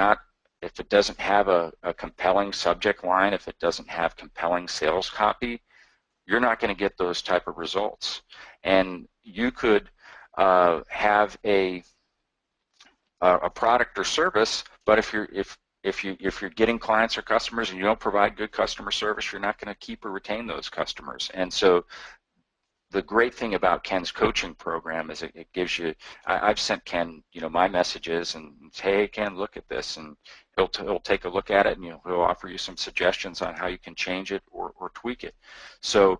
doesn't have a compelling subject line, if it doesn't have compelling sales copy, you're not going to get those type of results. And you could have a product or service, but if you're getting clients or customers and you don't provide good customer service, you're not going to keep or retain those customers. And so the great thing about Ken's coaching program is it gives you, I've sent Ken, my messages and say, hey, Ken, look at this, and he'll take a look at it, and he'll offer you some suggestions on how you can change it or tweak it. So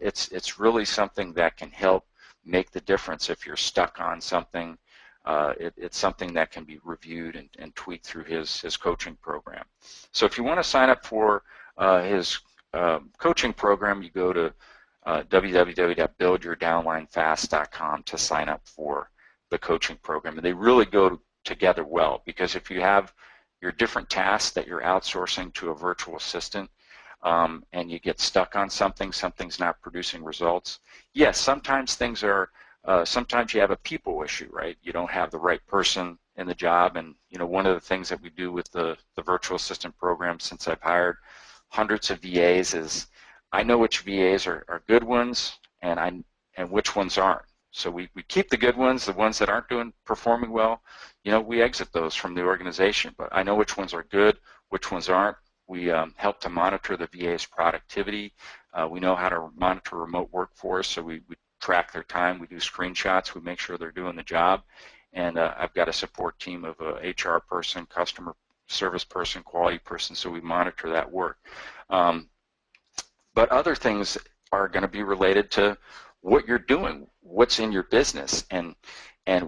it's really something that can help make the difference if you're stuck on something. It's something that can be reviewed and tweaked through his coaching program. So if you want to sign up for his coaching program, you go to www.buildyourdownlinefast.com to sign up for the coaching program. And they really go together well, because if you have your different tasks that you're outsourcing to a virtual assistant, and you get stuck on something's not producing results. Yes, sometimes things are, sometimes you have a people issue, right? You don't have the right person in the job, and one of the things that we do with the virtual assistant program, since I've hired hundreds of VAs, is I know which VAs are good ones and which ones aren't. So we keep the good ones, the ones that aren't performing well, we exit those from the organization. But I know which ones are good, which ones aren't. We help to monitor the VA's productivity. We know how to monitor remote workforce, so we track their time. We do screenshots. We make sure they're doing the job. And I've got a support team of a HR person, customer service person, quality person, so we monitor that work. But other things are going to be related to what you're doing, what's in your business, and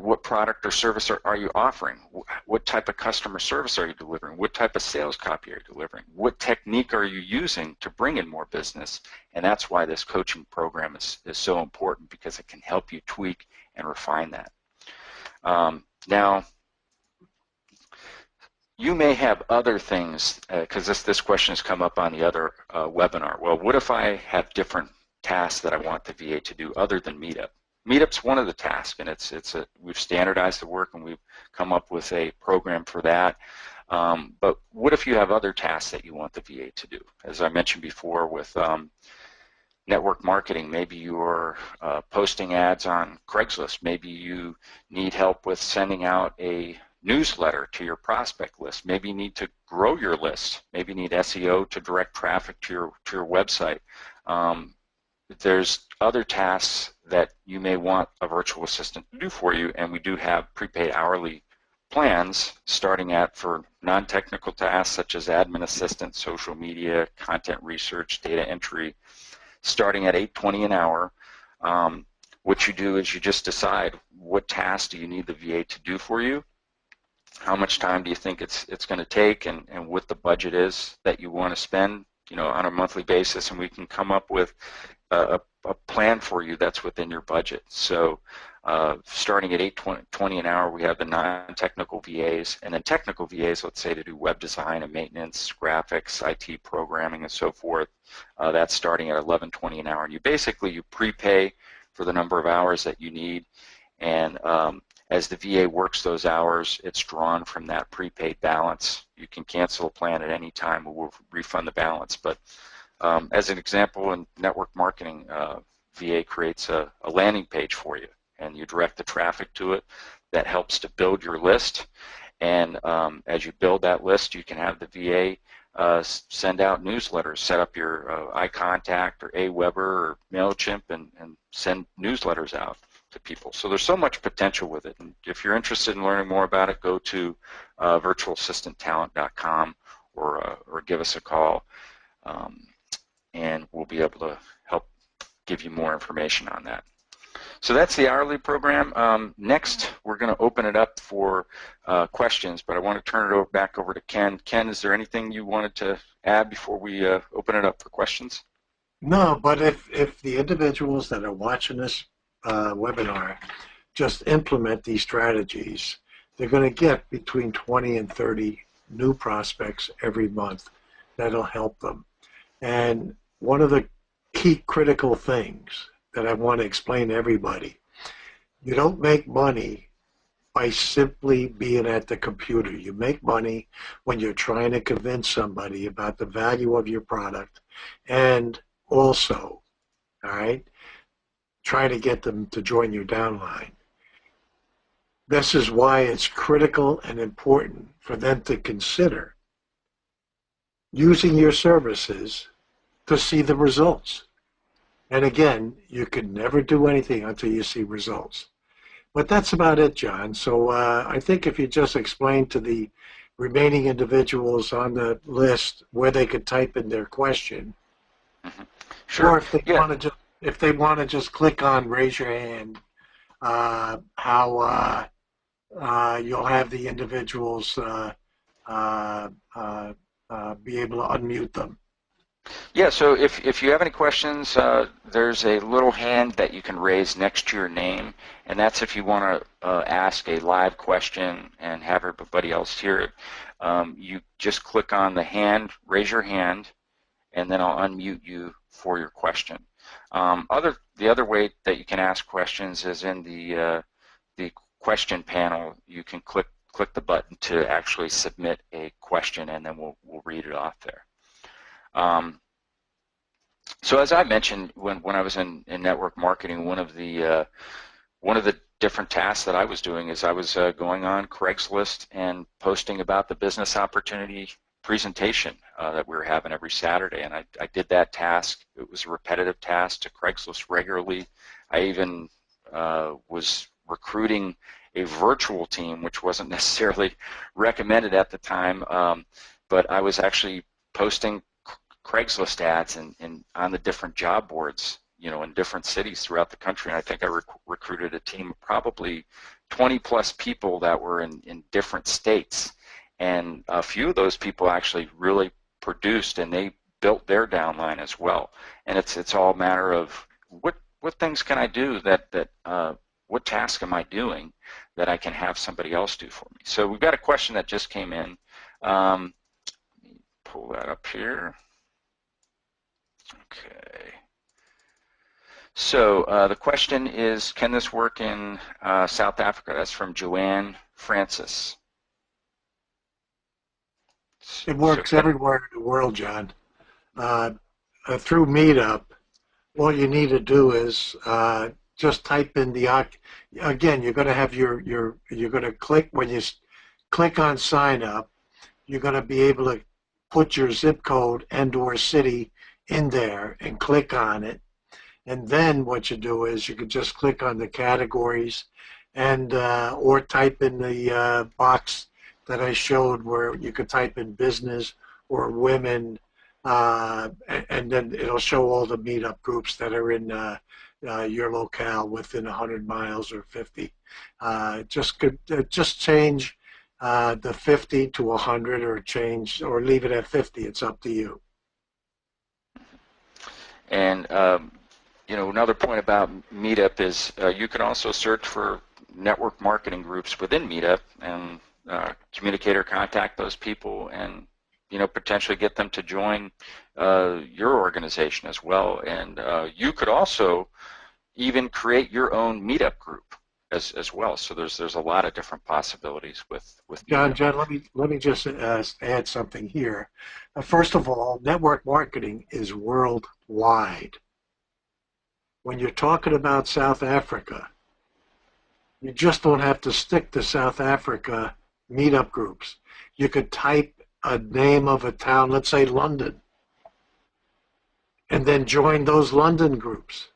what product or service are you offering? What type of customer service are you delivering? What type of sales copy are you delivering? What technique are you using to bring in more business? And that's why this coaching program is so important, because it can help you tweak and refine that. Now, you may have other things, because this question has come up on the other webinar. Well, what if I have different tasks that I want the VA to do other than Meetup? Meetup's one of the tasks, and we've standardized the work, and we've come up with a program for that. But what if you have other tasks that you want the VA to do? As I mentioned before with network marketing, maybe you're posting ads on Craigslist. Maybe you need help with sending out a newsletter to your prospect list. Maybe you need to grow your list. Maybe you need SEO to direct traffic to your website. There's other tasks that you may want a virtual assistant to do for you, and we do have prepaid hourly plans starting at, for non-technical tasks such as admin assistant, social media, content research, data entry, starting at $8.20 an hour. What you do is you just decide what tasks do you need the VA to do for you, how much time do you think it's going to take, and what the budget is that you want to spend, on a monthly basis, and we can come up with a plan for you that's within your budget. So starting at $8.20 an hour, we have the non-technical VAs, and then technical VAs, let's say to do web design and maintenance, graphics, IT programming, and so forth. That's starting at $11.20 an hour, and you prepay for the number of hours that you need, and as the VA works those hours, it's drawn from that prepaid balance. You can cancel a plan at any time, and we'll refund the balance. But as an example, in network marketing, VA creates a landing page for you, and you direct the traffic to it. That helps to build your list, and as you build that list, you can have the VA send out newsletters, set up your iContact or Aweber or MailChimp, and send newsletters out to people. So there's so much potential with it. And if you're interested in learning more about it, go to virtualassistanttalent.com or give us a call, and we'll be able to help give you more information on that. So that's the hourly program. Next, we're going to open it up for questions, but I want to turn it back over to Ken. Ken, is there anything you wanted to add before we open it up for questions? No, but if the individuals that are watching this webinar just implement these strategies, they're going to get between 20 and 30 new prospects every month that'll help them. And one of the key critical things that I want to explain to everybody, you don't make money by simply being at the computer. You make money when you're trying to convince somebody about the value of your product, and also, all right, trying to get them to join your downline. This is why it's critical and important for them to consider using your services to see the results. And again, you can never do anything until you see results. But that's about it, John. So I think if you just explain to the remaining individuals on the list where they could type in their question, Sure. or if they want to just click on raise your hand, how you'll have the individuals be able to unmute them. Yeah, so if you have any questions, there's a little hand that you can raise next to your name, and that's if you want to ask a live question and have everybody else hear it. You just click on the hand, raise your hand, and then I'll unmute you for your question. The other way that you can ask questions is in the question panel. You can click the button to actually submit a question, and then we'll read it off there. So as I mentioned, when I was in network marketing, one of the different tasks that I was doing is I was going on Craigslist and posting about the business opportunity presentation that we were having every Saturday, and I did that task. It was a repetitive task to Craigslist regularly. I even was recruiting a virtual team, which wasn't necessarily recommended at the time, but I was actually posting Craigslist ads on the different job boards, in different cities throughout the country. And I think I recruited a team of probably 20 plus people that were in different states. And a few of those people actually really produced, and they built their downline as well. And it's all a matter of what things can I do what task am I doing that I can have somebody else do for me. So we've got a question that just came in. Let me pull that up here. Okay. So the question is, can this work in South Africa? That's from Joanne Francis. It works everywhere in the world, John. Through Meetup, all you need to do is just type in again, you're going to have you're going to click, when you click on sign up, you're going to be able to put your zip code and/or city in there and click on it. And then what you do is you could just click on the categories and or type in the box that I showed where you could type in business or women, and then it'll show all the meetup groups that are in your locale within 100 miles or 50. Just change the 50 to 100, or leave it at 50. It's up to you. And another point about Meetup is you can also search for network marketing groups within Meetup and communicate or contact those people, and potentially get them to join your organization as well. And you could also even create your own Meetup group as well. So there's a lot of different possibilities with John. Let me just add something here. First of all, network marketing is worldwide. When you're talking about South Africa, you just don't have to stick to South Africa meetup groups. You could type a name of a town, let's say London, and then join those London groups.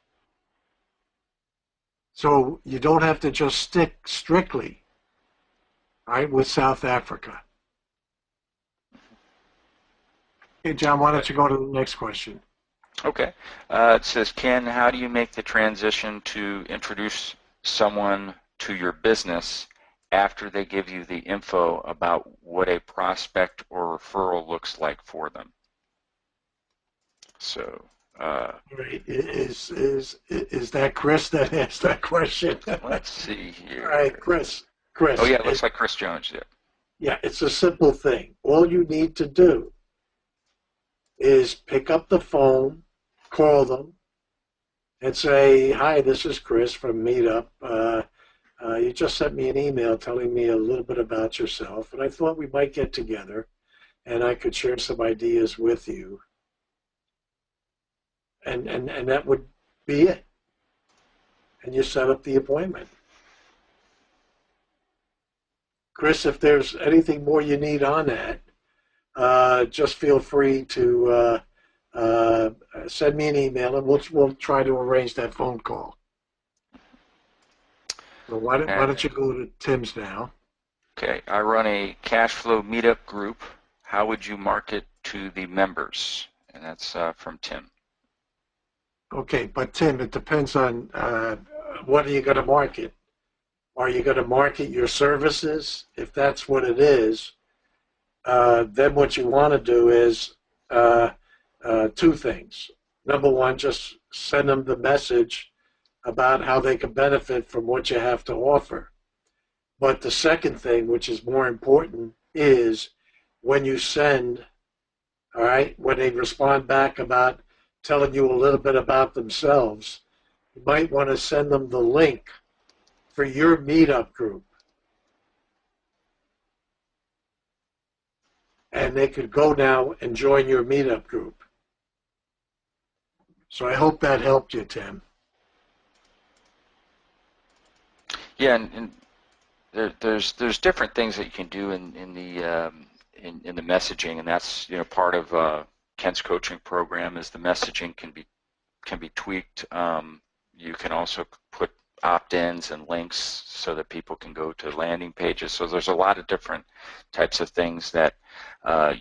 So you don't have to just stick strictly, right, with South Africa. Okay, John, why don't you go to the next question? Okay. It says, Ken, how do you make the transition to introduce someone to your business after they give you the info about what a prospect or referral looks like for them? So, Right. Is that Chris that asked that question? let's see All right, here. Chris. Oh, Chris, yeah, it looks like Chris Jones did. yeah, it's a simple thing. All you need to do is pick up the phone, call them, and say, "Hi, this is Chris from Meetup. You just sent me an email telling me a little bit about yourself, and I thought we might get together and I could share some ideas with you." And that would be it. And you set up the appointment. Chris, if there's anything more you need on that, just feel free to send me an email, and we'll try to arrange that phone call. So why And, don't you go to Tim's now? okay, I run a cash flow meetup group. How would you market to the members? And that's from Tim. Okay, but Tim, it depends on what are you going to market. Are you going to market your services? If that's what it is, then what you want to do is uh, two things. Number one, just send them the message about how they can benefit from what you have to offer. But the second thing, which is more important, is when you send, all right, when they respond back about telling you a little bit about themselves, you might want to send them the link for your meetup group. And they could go now and join your meetup group. So I hope that helped you, Tim. Yeah, and there's different things that you can do in the messaging, and that's part of Ken's coaching program is the messaging can be tweaked. You can also put opt-ins and links so that people can go to landing pages. So there's a lot of different types of things that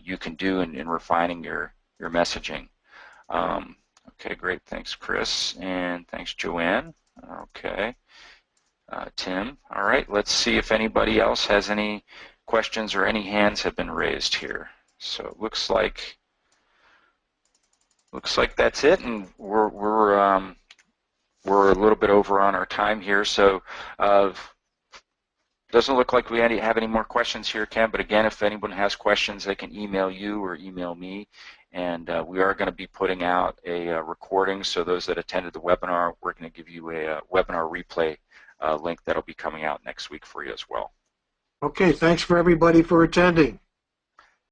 you can do in refining your messaging. Okay, great. Thanks, Chris, and thanks, Joanne. Okay. Tim. All right, let's see if anybody else has any questions or any hands have been raised here. So it looks like that's it, and we're a little bit over on our time here. So doesn't look like we have any more questions here, Ken. But again, if anyone has questions, they can email you or email me. And we are going to be putting out a recording. So those that attended the webinar, we're going to give you a webinar replay link that'll be coming out next week for you as well. Okay, thanks for everybody for attending.